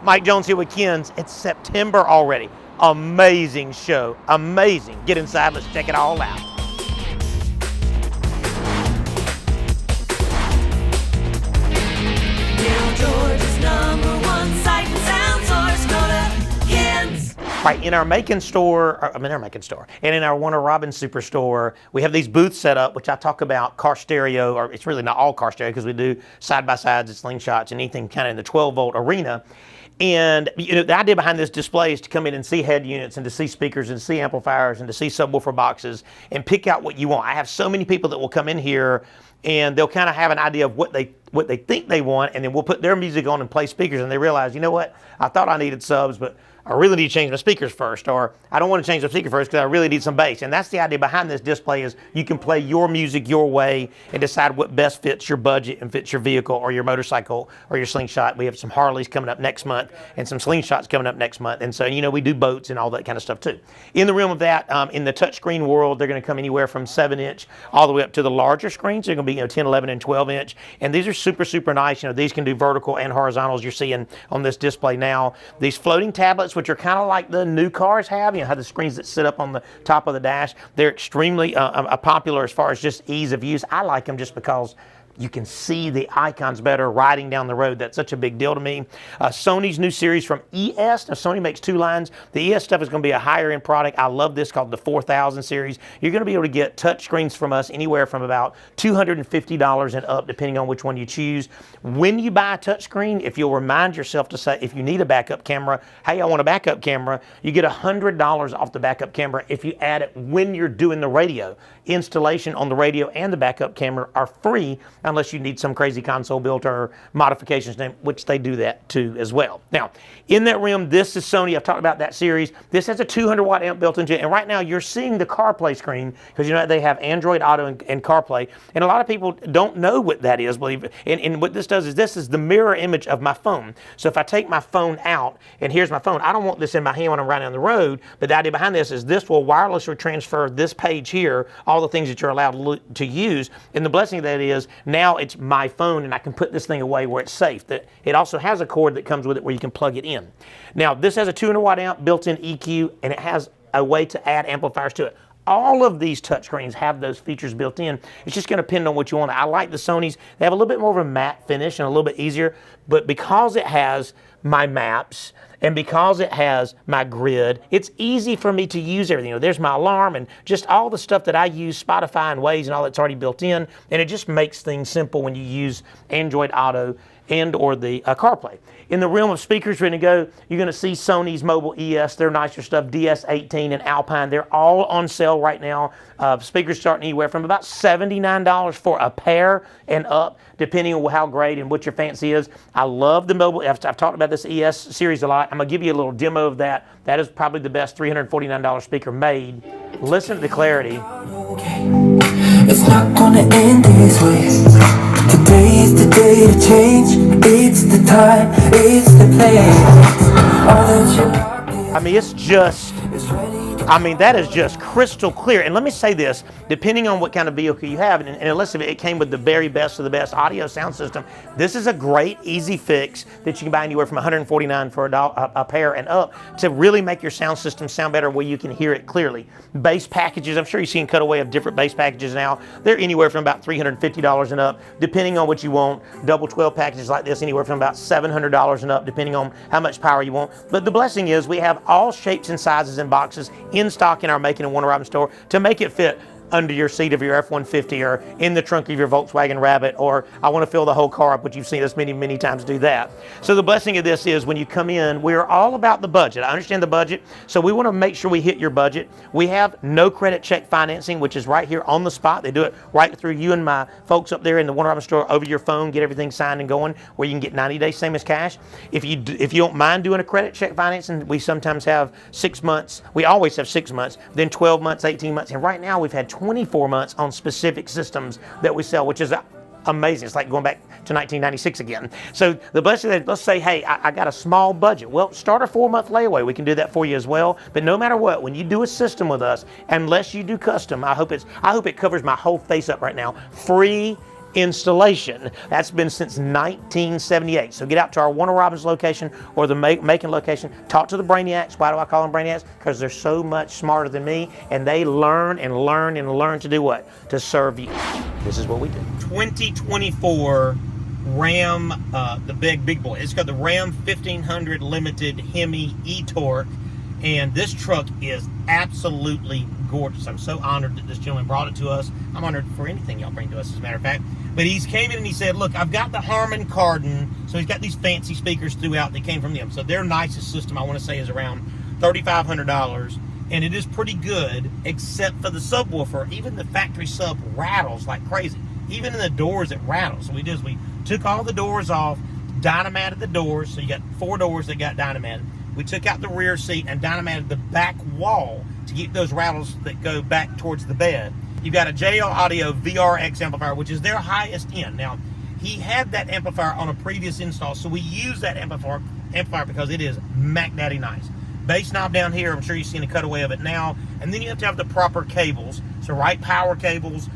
Mike Jones here with Ken's. It's September already. Amazing show. Amazing. Get inside. Let's check it all out. Now Georgia's #1 sight and sound source. Go to Ken's. Right, in our Macon store, and in our Warner Robins Superstore, we have these booths set up, which I talk about car stereo, or it's really not all car stereo because we do side-by-sides and slingshots and anything kind of in the 12-volt arena. And the idea behind this display is to come in and see head units and to see speakers and see amplifiers and to see subwoofer boxes and pick out what you want. I have so many people that will come in here and they'll kind of have an idea of what they think they want, and then we'll put their music on and play speakers, and they realize, you know what, I thought I needed subs, but I really need to change my speakers first, or I don't want to change the speaker first because I really need some bass. And that's the idea behind this display, is you can play your music your way and decide what best fits your budget and fits your vehicle or your motorcycle or your slingshot. We have some Harleys coming up next month and some slingshots coming up next month. And so, we do boats and all that kind of stuff too. In the realm of that, in the touchscreen world, they're going to come anywhere from 7-inch all the way up to the larger screens. They're going to be 10, 11, and 12-inch. And these are super, super nice. These can do vertical and horizontals you're seeing on this display now. These floating tablets, which are kind of like the new cars have, how the screens that sit up on the top of the dash, they're extremely popular as far as just ease of use. I like them just because you can see the icons better riding down the road. That's such a big deal to me. Sony's new series from ES. Now, Sony makes two lines. The ES stuff is going to be a higher end product. I love this, called the 4000 series. You're going to be able to get touch screens from us anywhere from about $250 and up, depending on which one you choose. When you buy a touch screen, if you'll remind yourself to say, if you need a backup camera, hey, I want a backup camera, you get $100 off the backup camera if you add it when you're doing the radio. Installation on the radio and the backup camera are free, unless you need some crazy console built or modifications, which they do that too as well. Now, in that realm, this is Sony. I've talked about that series. This has a 200-watt amp built into it, and right now you're seeing the CarPlay screen because they have Android Auto and CarPlay, and a lot of people don't know what that is. And what this does is, this is the mirror image of my phone. So if I take my phone out, and here's my phone, I don't want this in my hand when I'm riding down the road, but the idea behind this is this will wirelessly transfer this page here, all the things that you're allowed to use, and the blessing of that is, now it's my phone and I can put this thing away where it's safe. It also has a cord that comes with it where you can plug it in. Now, this has a 200-watt amp, built-in EQ, and it has a way to add amplifiers to it. All of these touchscreens have those features built in. It's just going to depend on what you want. I like the Sonys. They have a little bit more of a matte finish and a little bit easier, but because it has my maps and because it has my grid, it's easy for me to use everything. There's my alarm and just all the stuff that I use, Spotify and Waze and all that's already built in, and it just makes things simple when you use Android Auto and or the CarPlay. In the realm of speakers, you're going to see Sony's Mobile ES, their nicer stuff, DS18 and Alpine. They're all on sale right now. Speakers starting anywhere from about $79 for a pair and up, depending on how great and what your fancy is. I love the Mobile. I've talked about this ES series a lot. I'm going to give you a little demo of that. That is probably the best $349 speaker made. Listen to the clarity. It's not gonna end this way. Today is the day to change. It's the time, it's the place. All that you're that is just crystal clear. And let me say this, depending on what kind of vehicle you have, and unless it came with the very best of the best audio sound system, this is a great, easy fix that you can buy anywhere from $149 for a pair and up to really make your sound system sound better where you can hear it clearly. Bass packages, I'm sure you've seen Cutaway of different bass packages now. They're anywhere from about $350 and up, depending on what you want. Double 12 packages like this, anywhere from about $700 and up, depending on how much power you want. But the blessing is we have all shapes and sizes and boxes in stock in our Macon and Warner Robins store to make it fit under your seat of your F-150 or in the trunk of your Volkswagen Rabbit, or I want to fill the whole car up, which you've seen us many, many times do that. So the blessing of this is when you come in, we're all about the budget. I understand the budget, so we want to make sure we hit your budget. We have no credit check financing, which is right here on the spot. They do it right through you and my folks up there in the Warner Robins store over your phone, get everything signed and going, where you can get 90 days, same as cash. If you don't mind doing a credit check financing, we sometimes have 6 months. We always have 6 months, then 12 months, 18 months, and right now we've had 24 months on specific systems that we sell, which is amazing. It's like going back to 1996 again. So the blessing that, let's say, hey, I got a small budget. Well, start a 4-month layaway. We can do that for you as well. But no matter what, when you do a system with us, unless you do custom, I hope it covers my whole face up right now. Free installation. That's been since 1978. So get out to our Warner Robins location or the Macon location. Talk to the Brainiacs. Why do I call them Brainiacs? Because they're so much smarter than me, and they learn and learn and learn to do what? To serve you. This is what we do. 2024 Ram, the big boy. It's got the Ram 1500 Limited Hemi E-Torque, and this truck is absolutely gorgeous. I'm so honored that this gentleman brought it to us. I'm honored for anything y'all bring to us, as a matter of fact. But he came in and he said, look, I've got the Harman Kardon. So he's got these fancy speakers throughout that came from them. So their nicest system, I want to say, is around $3,500. And it is pretty good, except for the subwoofer. Even the factory sub rattles like crazy. Even in the doors, it rattles. So we did is we took all the doors off, dynamated the doors. So you got 4 doors that got dynamated. We took out the rear seat and dynamated the back wall to get those rattles that go back towards the bed. You've got a JL Audio VRX amplifier, which is their highest end. Now, he had that amplifier on a previous install, so we use that amplifier because it is Mac Daddy nice. Bass knob down here, I'm sure you've seen a cutaway of it now. And then you have to have the proper cables. So right power cables,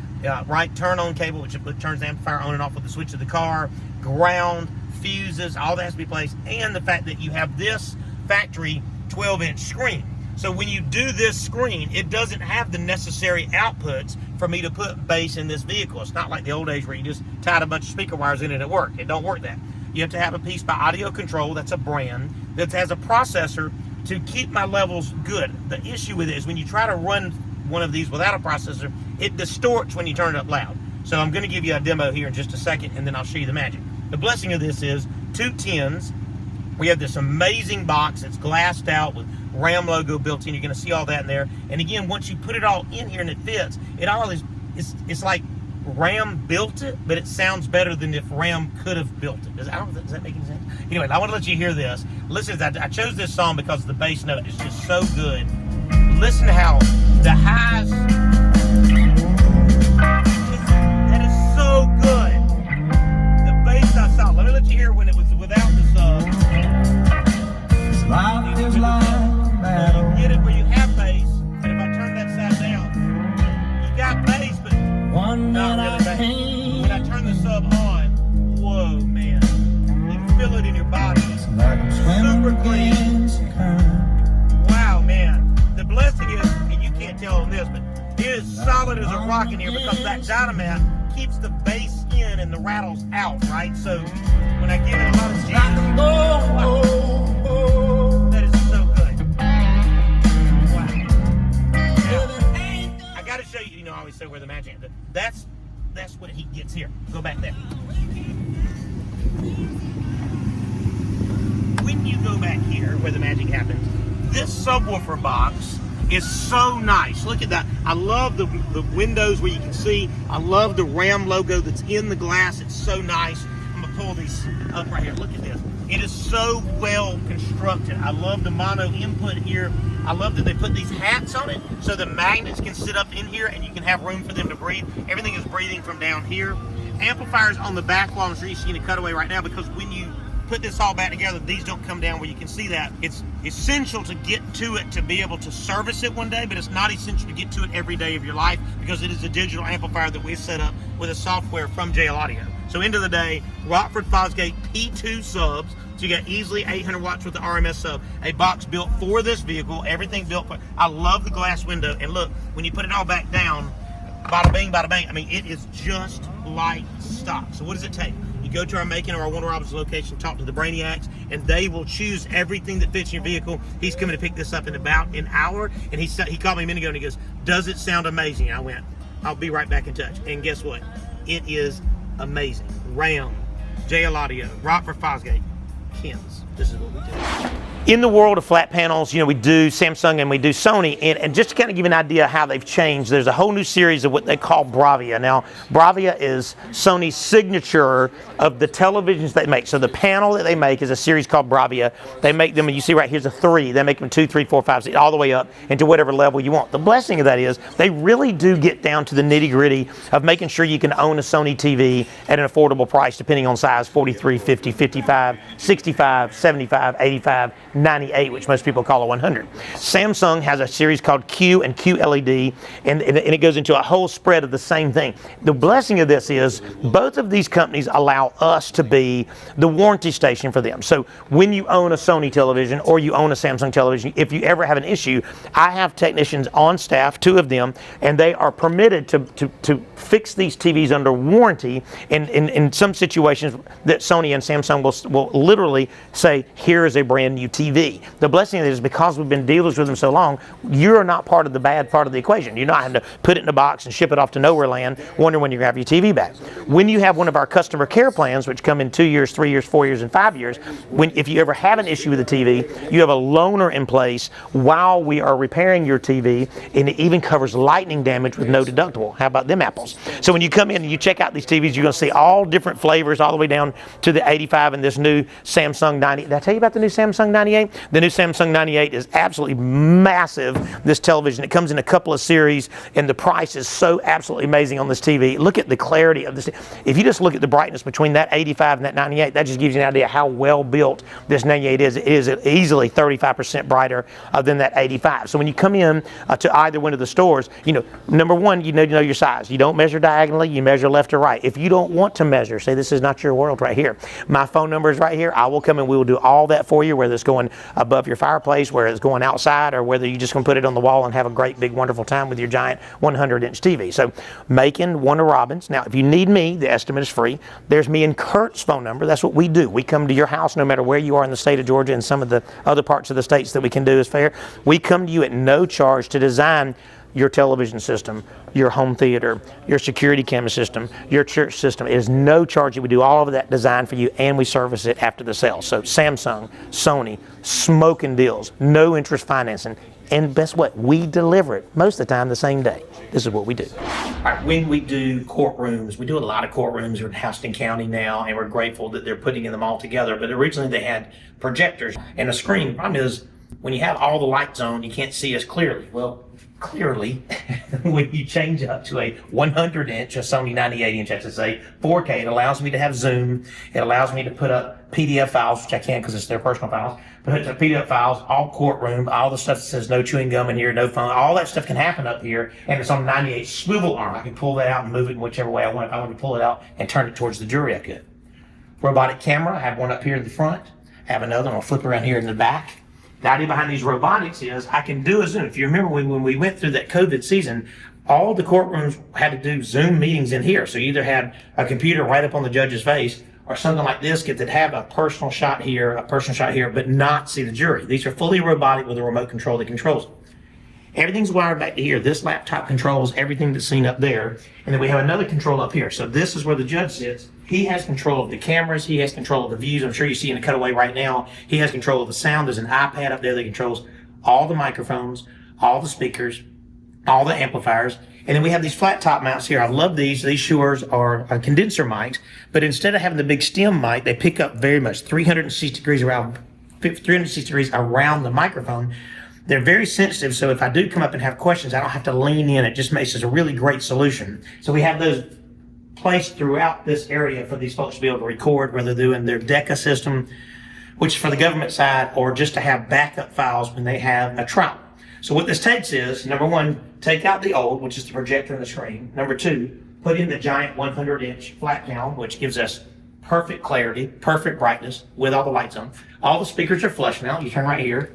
right turn on cable, which turns the amplifier on and off with the switch of the car, ground, fuses, all that has to be placed. And the fact that you have this factory 12-inch screen. So when you do this screen, it doesn't have the necessary outputs for me to put bass in this vehicle. It's not like the old days where you just tied a bunch of speaker wires in and it worked. It don't work that. You have to have a piece by Audio Control, that's a brand, that has a processor to keep my levels good. The issue with it is when you try to run one of these without a processor, it distorts when you turn it up loud. So I'm gonna give you a demo here in just a second, and then I'll show you the magic. The blessing of this is 2 tins. We have this amazing box that's glassed out with Ram logo built in. You're going to see all that in there. And again, once you put it all in here and it fits, it all is, it's like Ram built it, but it sounds better than if Ram could have built it. Does that make any sense? Anyway, I want to let you hear this. Listen, I chose this song because the bass note is just so good. Listen to how the highs, that is so good. The bass I saw. Let me let you hear when it was without the sub. Life is like a battle. You get it where you have bass, and if I turn that side down, you got bass, but One not that really I bass. hate. When I turn the sub on, whoa, man, you can feel it in your body. Like I'm swimming Super clean. against the current. Wow, man. The blessing is, and you can't tell on this, but it is solid as a rock in here because that dynamite keeps the bass in and the rattles out, right? So when I give it a lot of juice, that is so good. Wow. Now, I gotta show you, I always say where the magic is. That's what he gets here. Go back there. When you go back here where the magic happens, this subwoofer box is so nice. Look at that. I love the windows where you can see. I love the Ram logo that's in the glass. It's so nice. I'm gonna pull these up right here. Look at this. It is so well constructed. I love the mono input here. I love that they put these hats on it so the magnets can sit up in here and you can have room for them to breathe. Everything is breathing from down here. Amplifiers on the back wall. I'm sure you're seeing a cutaway right now because when you put this all back together, these don't come down where you can see that. It's essential to get to it to be able to service it one day, but it's not essential to get to it every day of your life because it is a digital amplifier that we set up with a software from JL Audio. So end of the day, Rockford Fosgate P2 subs, so you got easily 800 watts with the RMS sub, a box built for this vehicle, everything built for, I love the glass window, and look, when you put it all back down, bada bing, bada bang, I mean, it is just like stock. So what does it take? You go to our Macon or our Warner Robins location, talk to the Brainiacs, and they will choose everything that fits in your vehicle. He's coming to pick this up in about an hour, and he called me a minute ago and he goes, does it sound amazing? And I went, I'll be right back in touch. And guess what? It is amazing. Ram, JL Audio, Rockford Fosgate, Kins. This is what we do. In the world of flat panels, we do Samsung and we do Sony, and just to kind of give you an idea how they've changed, there's a whole new series of what they call Bravia. Now, Bravia is Sony's signature of the televisions they make. So the panel that they make is a series called Bravia. They make them, and you see right here's a 3. They make them 2, 3, 4, 5, 6, all the way up into whatever level you want. The blessing of that is they really do get down to the nitty-gritty of making sure you can own a Sony TV at an affordable price, depending on size, 43, 50, 55, 65, 75, 85, 98, which most people call a 100. Samsung has a series called Q and QLED, and it goes into a whole spread of the same thing. The blessing of this is both of these companies allow us to be the warranty station for them. So when you own a Sony television or you own a Samsung television, if you ever have an issue, I have technicians on staff, 2 of them, and they are permitted to fix these TVs under warranty. In some situations that Sony and Samsung will literally say, here is a brand new TV. The blessing of it is because we've been dealers with them so long, you're not part of the bad part of the equation. You're not having to put it in a box and ship it off to nowhere land, wondering when you're going to have your TV back. When you have one of our customer care plans, which come in 2 years, 3 years, 4 years, and 5 years, if you ever have an issue with the TV, you have a loaner in place while we are repairing your TV, and it even covers lightning damage with no deductible. How about them apples? So when you come in and you check out these TVs, you're going to see all different flavors all the way down to the 85 and this new Samsung 90. Did I tell you about the new Samsung 98? The new Samsung 98 is absolutely massive, this television. It comes in a couple of series, and the price is so absolutely amazing on this TV. Look at the clarity of this. If you just look at the brightness between that 85 and that 98, that just gives you an idea how well built this 98 is. It is easily 35% brighter than that 85. So when you come in to either one of the stores, number one, you know your size. You don't measure diagonally, you measure left or right. If you don't want to measure, say this is not your world right here. My phone number is right here. I will come and we will do all that for you, whether it's going above your fireplace, whether it's going outside, or whether you just going to put it on the wall and have a great, big, wonderful time with your giant 100-inch TV. So Macon, Warner Robins. Now, if you need me, the estimate is free. There's me and Kurt's phone number. That's what we do. We come to your house no matter where you are in the state of Georgia, and some of the other parts of the states that we can do is fair. We come to you at no charge to design your television system, your home theater, your security camera system, your church system. It is no charge. We do all of that design for you, and we service it after the sale. So Samsung, Sony, smoking deals, no interest financing. And best what? We deliver it most of the time the same day. This is what we do. All right, when we do courtrooms, we do a lot of courtrooms in Houston County now, and we're grateful that they're putting them all together. But originally they had projectors and a screen. The problem is when you have all the lights on, you can't see us clearly. Well, clearly, when you change up to a 100-inch, a Sony 98-inch, I should say, 4K, it allows me to have Zoom. It allows me to put up PDF files, which I can't because it's their personal files. Put up PDF files, all courtroom, all the stuff that says no chewing gum in here, no phone, all that stuff can happen up here, and it's on 98 swivel arm. I can pull that out and move it in whichever way I want. If I want to pull it out and turn it towards the jury, I could. Robotic camera, I have one up here in the front. I have another one, I'll flip around here in the back. The idea behind these robotics is I can do a Zoom. If you remember when we went through that COVID season, all the courtrooms had to do Zoom meetings in here. So you either had a computer right up on the judge's face, or something like this that have a personal shot here, but not see the jury. These are fully robotic with a remote control that controls them. Everything's wired back to here. This laptop controls everything that's seen up there. And then we have another control up here. So this is where the judge sits. He has control of the cameras. He has control of the views. I'm sure you see in the cutaway right now. He has control of the sound. There's an iPad up there that controls all the microphones, all the speakers, all the amplifiers. And then we have these flat top mounts here. I love these. These Shure are condenser mics, but instead of having the big stem mic, they pick up very much 360 degrees around the microphone. They're very sensitive, so if I do come up and have questions, I don't have to lean in. It just makes this a really great solution. So we have those placed throughout this area for these folks to be able to record, whether they're doing their DECA system, which is for the government side, or just to have backup files when they have a trial. So what this takes is, number one, take out the old, which is the projector and the screen. Number two, put in the giant 100-inch flat panel, which gives us perfect clarity, perfect brightness with all the lights on. All the speakers are flush mount. You turn right here.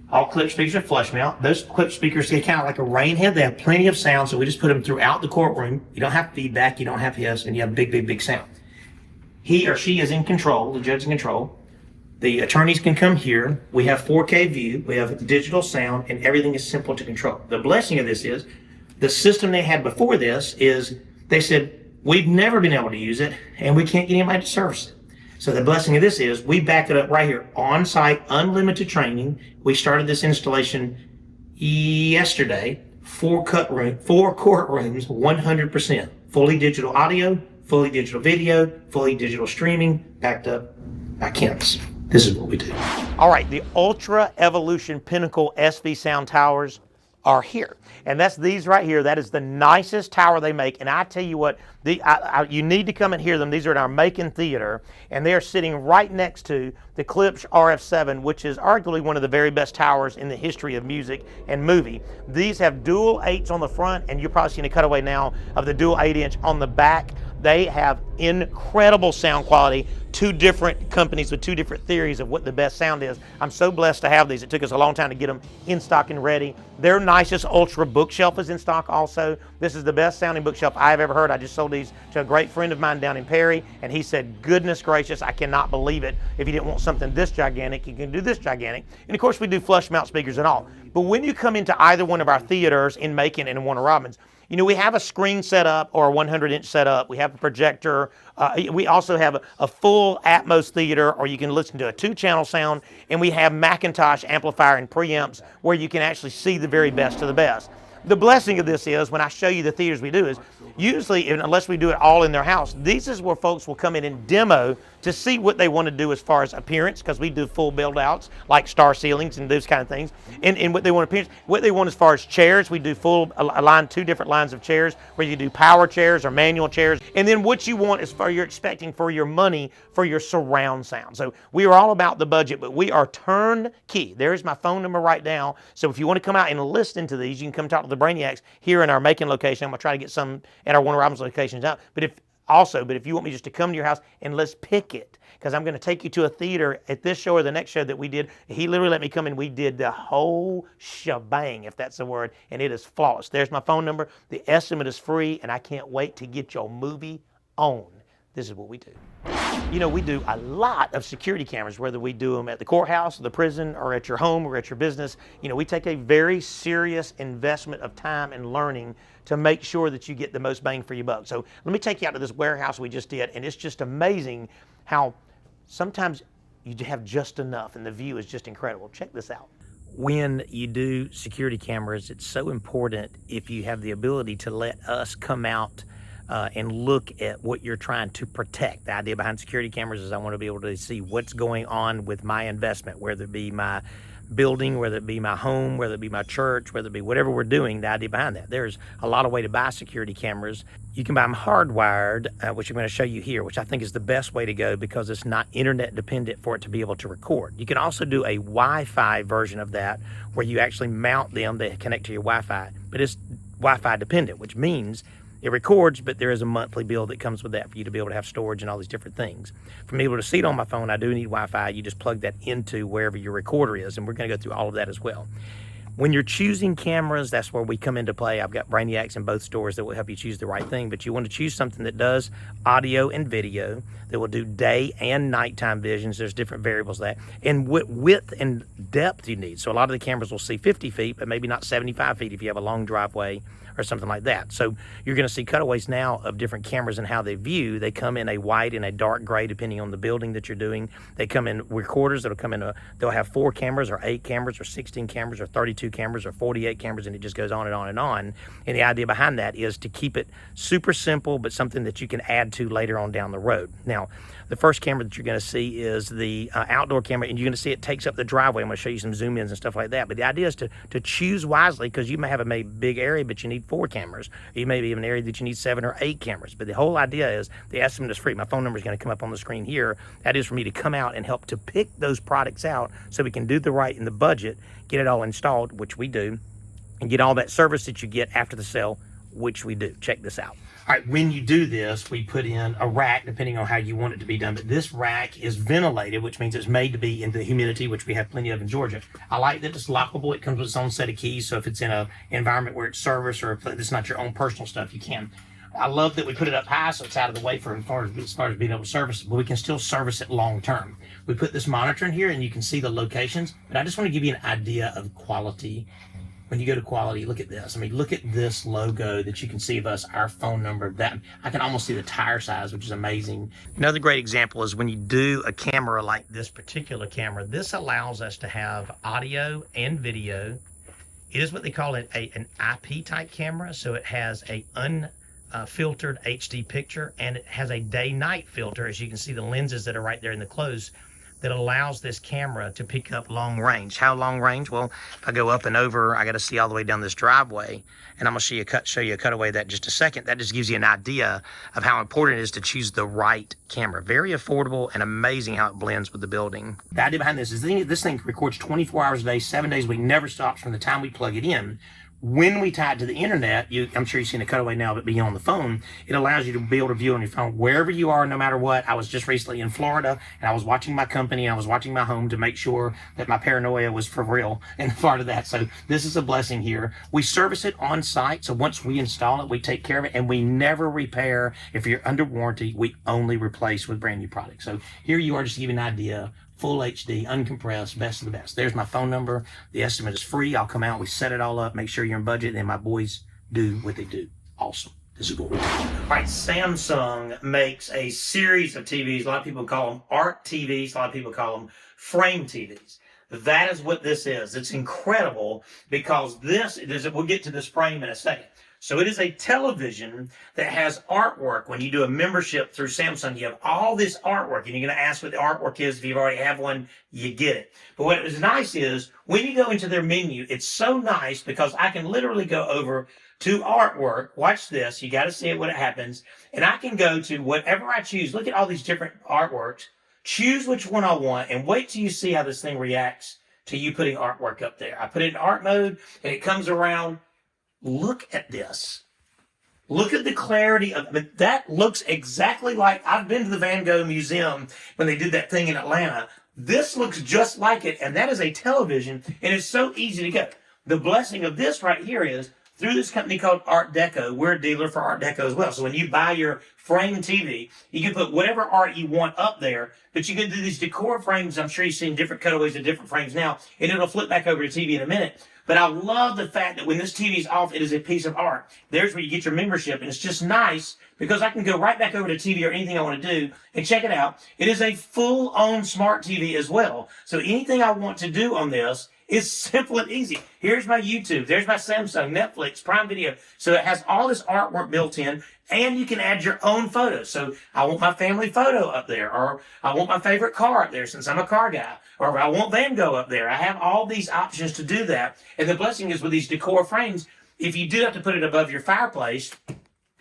All clip speakers are flush mount. Those clip speakers, they kind of like a rain head. They have plenty of sound, so we just put them throughout the courtroom. You don't have feedback, you don't have hiss, and you have big, big, big sound. He or she is in control, the judge is in control. The attorneys can come here. We have 4K view, we have digital sound, and everything is simple to control. The blessing of this is, the system they had before this is, they said, we've never been able to use it, and we can't get anybody to service it. So the blessing of this is we back it up right here, on-site, unlimited training. We started this installation yesterday, 4 courtrooms, 100%. Fully digital audio, fully digital video, fully digital streaming, backed up by Kemp's. This is what we do. All right, the Ultra Evolution Pinnacle SV Sound Towers are here. And that's these right here. That is the nicest tower they make. And I tell you what, you need to come and hear them. These are in our Macon Theater, and they are sitting right next to the Klipsch RF7, which is arguably one of the very best towers in the history of music and movie. These have dual 8s on the front, and you're probably seeing a cutaway now of the dual 8-inch on the back. They have incredible sound quality. Two different companies with two different theories of what the best sound is. I'm so blessed to have these. It took us a long time to get them in stock and ready. Their nicest Ultra bookshelf is in stock also. This is the best sounding bookshelf I've ever heard. I just sold these to a great friend of mine down in Perry, and he said, goodness gracious, I cannot believe it. If you didn't want something this gigantic, you can do this gigantic. And of course we do flush mount speakers and all. But when you come into either one of our theaters in Macon and in Warner Robins, you know, we have a screen set up or a 100-inch setup. We have a projector. We also have a full Atmos theater, or you can listen to a 2-channel sound. And we have Macintosh amplifier and preamps where you can actually see the very best of the best. The blessing of this is, when I show you the theaters we do, is usually, unless we do it all in their house, this is where folks will come in and demo to see what they want to do as far as appearance, because we do full build outs like star ceilings and those kind of things, and what they want appearance, what they want as far as chairs. We do full two different lines of chairs where you do power chairs or manual chairs, and then what you want is for you're expecting for your money for your surround sound. So we are all about the budget, but we are turnkey. There is my phone number right now. So if you want to come out and listen to these, you can come talk to the Brainiacs here in our Macon location. I'm gonna try to get some at our Warner Robins locations out. But if you want me just to come to your house and let's pick it, because I'm going to take you to a theater at this show or the next show that we did. He literally let me come in. We did the whole shebang, if that's the word, and it is flawless. There's my phone number. The estimate is free, and I can't wait to get your movie on. This is what we do. You know, we do a lot of security cameras, whether we do them at the courthouse, the prison, or at your home, or at your business. You know, we take a very serious investment of time and learning to make sure that you get the most bang for your buck. So let me take you out to this warehouse we just did, and it's just amazing how sometimes you have just enough, and the view is just incredible. Check this out. When you do security cameras, it's so important if you have the ability to let us come out and look at what you're trying to protect. The idea behind security cameras is I want to be able to see what's going on with my investment, whether it be my building, whether it be my home, whether it be my church, whether it be whatever we're doing, the idea behind that. There's a lot of way to buy security cameras. You can buy them hardwired, which I'm going to show you here, which I think is the best way to go because it's not internet dependent for it to be able to record. You can also do a Wi-Fi version of that where you actually mount them, they connect to your Wi-Fi, but it's Wi-Fi dependent, which means it records, but there is a monthly bill that comes with that for you to be able to have storage and all these different things. For me able to see it on my phone, I do need Wi-Fi. You just plug that into wherever your recorder is, and we're going to go through all of that as well. When you're choosing cameras, that's where we come into play. I've got Brainiacs in both stores that will help you choose the right thing, but you want to choose something that does audio and video, that will do day and nighttime visions. There's different variables of that, and what width and depth you need. So a lot of the cameras will see 50 feet, but maybe not 75 feet if you have a long driveway or something like that. So you're going to see cutaways now of different cameras and how they view. They come in a white and a dark gray depending on the building that you're doing. They come in recorders that'll come in they'll have 4 cameras or 8 cameras or 16 cameras or 32 cameras or 48 cameras, and it just goes on and on and on. And the idea behind that is to keep it super simple, but something that you can add to later on down the road. Now, the first camera that you're going to see is the outdoor camera, and you're going to see it takes up the driveway. I'm going to show you some zoom ins and stuff like that. But the idea is to choose wisely, because you may have a big area, but you need 4 cameras. You may be in an area that you need 7 or 8 cameras. But the whole idea is the estimate is free. My phone number is going to come up on the screen here. That is for me to come out and help to pick those products out so we can do the right in the budget, get it all installed, which we do, and get all that service that you get after the sale, which we do. Check this out. All right, when you do this, we put in a rack, depending on how you want it to be done. But this rack is ventilated, which means it's made to be in the humidity, which we have plenty of in Georgia. I like that it's lockable. It comes with its own set of keys. So if it's in an environment where it's service or if it's not your own personal stuff, you can. I love that we put it up high so it's out of the way for as far as being able to service it, but we can still service it long term. We put this monitor in here and you can see the locations, but I just want to give you an idea of quality. When you go to quality, look at this. I mean, look at this logo that you can see of us, our phone number. That I can almost see the tire size, which is amazing. Another great example is when you do a camera like this particular camera, this allows us to have audio and video. It is what they call an IP type camera. So it has a unfiltered HD picture, and it has a day-night filter. As you can see, the lenses that are right there in the closed that allows this camera to pick up long range. How long range? Well, if I go up and over, I got to see all the way down this driveway, and I'm gonna show you a cutaway of that in just a second. That just gives you an idea of how important it is to choose the right camera. Very affordable and amazing how it blends with the building. The idea behind this is this thing records 24 hours a day, 7 days a week, never stops from the time we plug it in. When we tie it to the internet, I'm sure you've seen a cutaway now of it being on the phone. It allows you to be able to view on your phone wherever you are, no matter what. I was just recently in Florida, and I was watching my company, I was watching my home to make sure that my paranoia was for real and part of that. So this is a blessing here. We service it on site, so once we install it, we take care of it, and we never repair. If you're under warranty, we only replace with brand new products. So here you are, just to give you an idea. Full HD, uncompressed, best of the best. There's my phone number. The estimate is free. I'll come out, we set it all up, make sure you're in budget, and my boys do what they do. Awesome. This is what we do. All right, Samsung makes a series of TVs. A lot of people call them art TVs. A lot of people call them frame TVs. That is what this is. It's incredible because we'll get to this frame in a second. So it is a television that has artwork. When you do a membership through Samsung, you have all this artwork, and you're going to ask what the artwork is. If you already have one, you get it. But what is nice is when you go into their menu, it's so nice because I can literally go over to artwork. Watch this. You got to see it when it happens. And I can go to whatever I choose. Look at all these different artworks. Choose which one I want, and wait till you see how this thing reacts to you putting artwork up there. I put it in art mode, and it comes around. Look at this. Look at the clarity of it. That looks exactly like, I've been to the Van Gogh Museum when they did that thing in Atlanta. This looks just like it, and that is a television, and it's so easy to get. The blessing of this right here is, through this company called Art Deco, we're a dealer for Art Deco as well. So when you buy your frame TV, you can put whatever art you want up there, but you can do these decor frames. I'm sure you've seen different cutaways of different frames now, and it'll flip back over to TV in a minute. But I love the fact that when this TV is off, it is a piece of art. There's where you get your membership, and it's just nice because I can go right back over to TV or anything I want to do and check it out. It is a full-on smart TV as well. So anything I want to do on this is simple and easy. Here's my YouTube. There's my Samsung, Netflix, Prime Video. So it has all this artwork built in, and you can add your own photos. So I want my family photo up there, or I want my favorite car up there since I'm a car guy, or I want Van Gogh up there. I have all these options to do that. And the blessing is with these decor frames, if you do have to put it above your fireplace,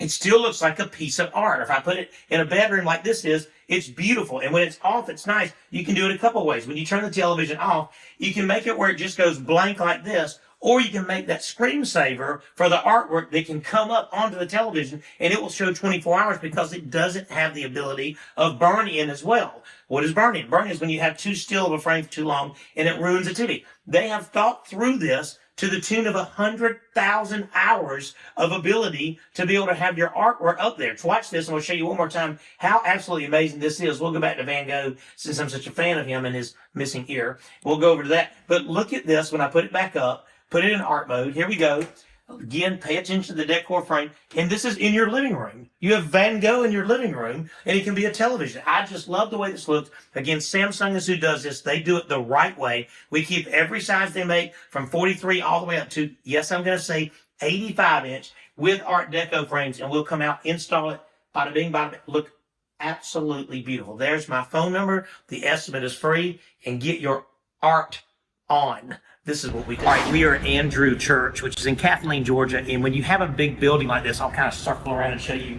it still looks like a piece of art. If I put it in a bedroom like this is, it's beautiful. And when it's off, it's nice. You can do it a couple of ways. When you turn the television off, you can make it where it just goes blank like this, or you can make that screensaver for the artwork that can come up onto the television, and it will show 24 hours because it doesn't have the ability of burn-in as well. What is burn-in? Burn-in is when you have too still of a frame for too long, and it ruins the TV. They have thought through this to the tune of 100,000 hours of ability to be able to have your artwork up there. To watch this, and we'll show you one more time how absolutely amazing this is. We'll go back to Van Gogh since I'm such a fan of him and his missing ear. We'll go over to that. But look at this when I put it back up, put it in art mode. Here we go. Again, pay attention to the decor frame. And this is in your living room. You have Van Gogh in your living room, and it can be a television. I just love the way this looks. Again, Samsung is who does this. They do it the right way. We keep every size they make from 43 all the way up to, yes, I'm going to say 85-inch with Art Deco frames, and we'll come out, install it, bada bing, bada bing. Look absolutely beautiful. There's my phone number. The estimate is free, and get your art on. This is what we do. All right, we are at Andrew Church, which is in Kathleen, Georgia. And when you have a big building like this, I'll kind of circle around and show you. You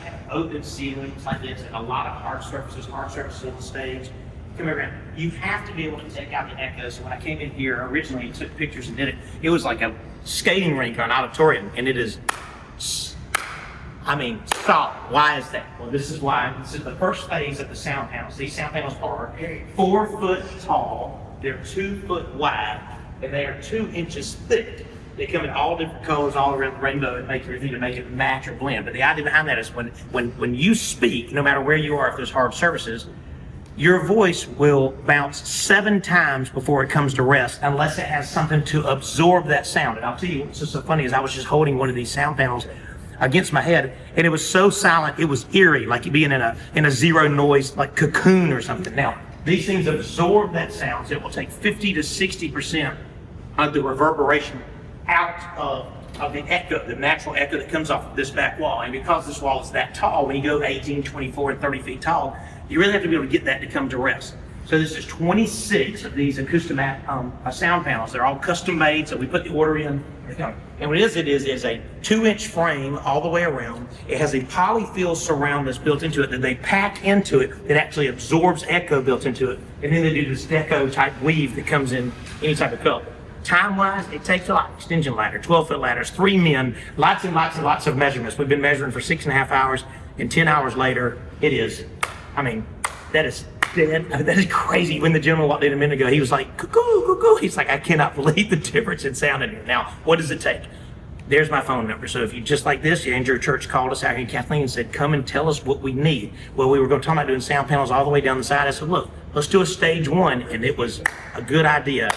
have open ceilings like this, and a lot of hard surfaces on the stage. Come around. You have to be able to take out the echo. So when I came in here originally and took pictures and did it, it was like a skating rink or an auditorium, and it is, I mean, solid. Why is that? Well, this is why. This is the first phase of the sound panels. These sound panels are 4 foot tall. They're 2 foot wide, and they are 2 inches thick. They come in all different colors all around the rainbow and make everything to make it match or blend. But the idea behind that is when you speak, no matter where you are, if there's hard surfaces, your voice will bounce 7 times before it comes to rest, unless it has something to absorb that sound. And I'll tell you what's just so funny is I was just holding one of these sound panels against my head, and it was so silent, it was eerie, like you being in a zero noise, like cocoon or something. Now, these things absorb that sound, so it will take 50 to 60% of the reverberation out of the echo, the natural echo that comes off of this back wall. And because this wall is that tall, when you go 18, 24, and 30 feet tall, you really have to be able to get that to come to rest. So this is 26 of these Acoustimat sound panels. They're all custom made, so we put the order in. They come. And what it is a 2-inch frame all the way around. It has a polyfill surround that's built into it that they pack into it that actually absorbs echo built into it. And then they do this deco type weave that comes in any type of color. Time-wise, it takes a lot. Extension ladder, 12-foot ladders, 3 men, lots and lots and lots of measurements. We've been measuring for 6.5 hours, and 10 hours later, it is, that is dead. That is crazy. When the gentleman walked in a minute ago, he was like, cuckoo, cuckoo. He's like, I cannot believe the difference in sound in here. Now, what does it take? There's my phone number. So if you just like this, Andrew Church called us out here, and Kathleen said, come and tell us what we need. Well, we were going to talk about doing sound panels all the way down the side. I said, look, let's do a stage 1. And it was a good idea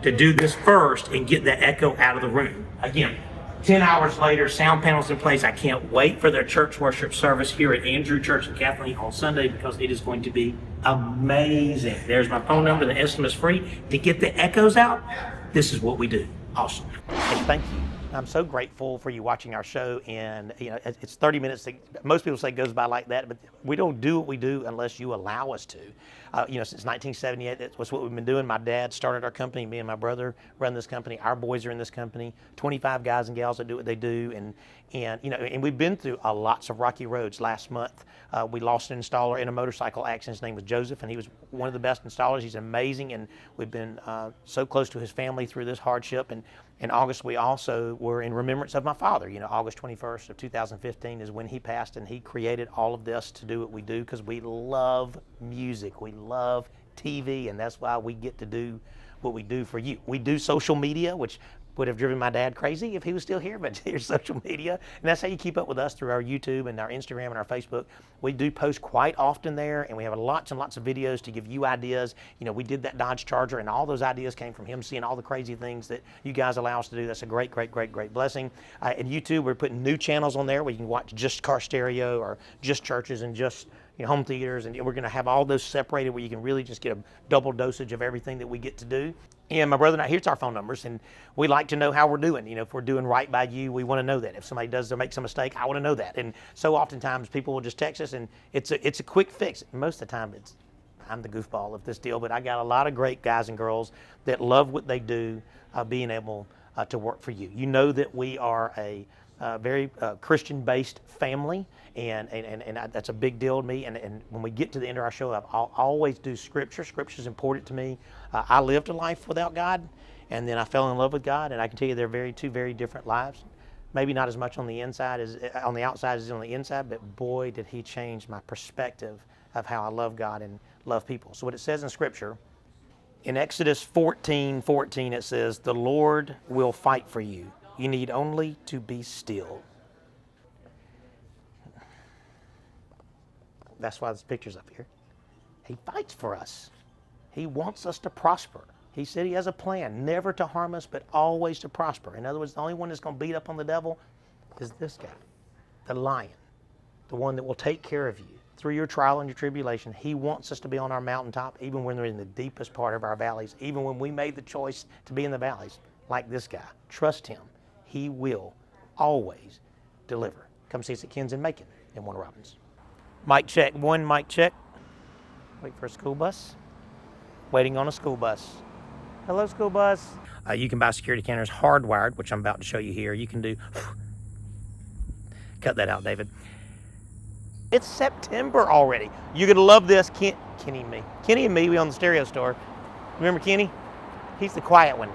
to do this first and get the echo out of the room. Again, 10 hours later, sound panels in place. I can't wait for their church worship service here at Andrew Church and Kathleen on Sunday because it is going to be amazing. There's my phone number. The estimate is free. To get the echoes out, this is what we do. Awesome. Hey, thank you. I'm so grateful for you watching our show, and it's 30 minutes. Most people say it goes by like that, but we don't do what we do unless you allow us to. Since 1978, that's what we've been doing. My dad started our company. Me and my brother run this company. Our boys are in this company. 25 guys and gals that do what they do, and we've been through lots of rocky roads. Last month, we lost an installer in a motorcycle accident. His name was Joseph, and he was one of the best installers. He's amazing, and we've been so close to his family through this hardship. And in August, we also were in remembrance of my father. August 21st of 2015 is when he passed, and he created all of this to do what we do because we love music. We love TV, and that's why we get to do what we do for you. We do social media, which would have driven my dad crazy if he was still here, but here's social media. And that's how you keep up with us, through our YouTube and our Instagram and our Facebook. We do post quite often there, and we have lots and lots of videos to give you ideas. We did that Dodge Charger, and all those ideas came from him seeing all the crazy things that you guys allow us to do. That's a great, great, great, great blessing. And YouTube, we're putting new channels on there where you can watch just car stereo or just churches and just home theaters, and we're going to have all those separated where you can really just get a double dosage of everything that we get to do. And my brother and I, here's our phone numbers, and we like to know how we're doing. If we're doing right by you, we want to know that. If somebody makes a mistake, I want to know that. And so oftentimes people will just text us, and it's a quick fix. Most of the time I'm the goofball of this deal, but I got a lot of great guys and girls that love what they do, being able to work for you. You know that we are a very Christian-based family, and that's a big deal to me. And when we get to the end of our show, I'll always do Scripture. Scripture is important to me. I lived a life without God, and then I fell in love with God, and I can tell you they're two very different lives. Maybe not as much on the outside as on the inside, but boy, did He change my perspective of how I love God and love people. So what it says in Scripture, in Exodus 14:14, it says, "The Lord will fight for you. You need only to be still." That's why this picture's up here. He fights for us. He wants us to prosper. He said He has a plan, never to harm us, but always to prosper. In other words, the only one that's going to beat up on the devil is this guy, the lion, the one that will take care of you through your trial and your tribulation. He wants us to be on our mountaintop, even when we're in the deepest part of our valleys, even when we made the choice to be in the valleys, like this guy. Trust Him. He will always deliver. Come see us at Ken's in Macon in Warner Robins. Mic check 1, mic check. Wait for a school bus. Waiting on a school bus. Hello, school bus. You can buy security cameras hardwired, which I'm about to show you here. You can do... Cut that out, David. It's September already. You're going to love this. Kenny and me. Kenny and me, we own the stereo store. Remember Kenny? He's the quiet one.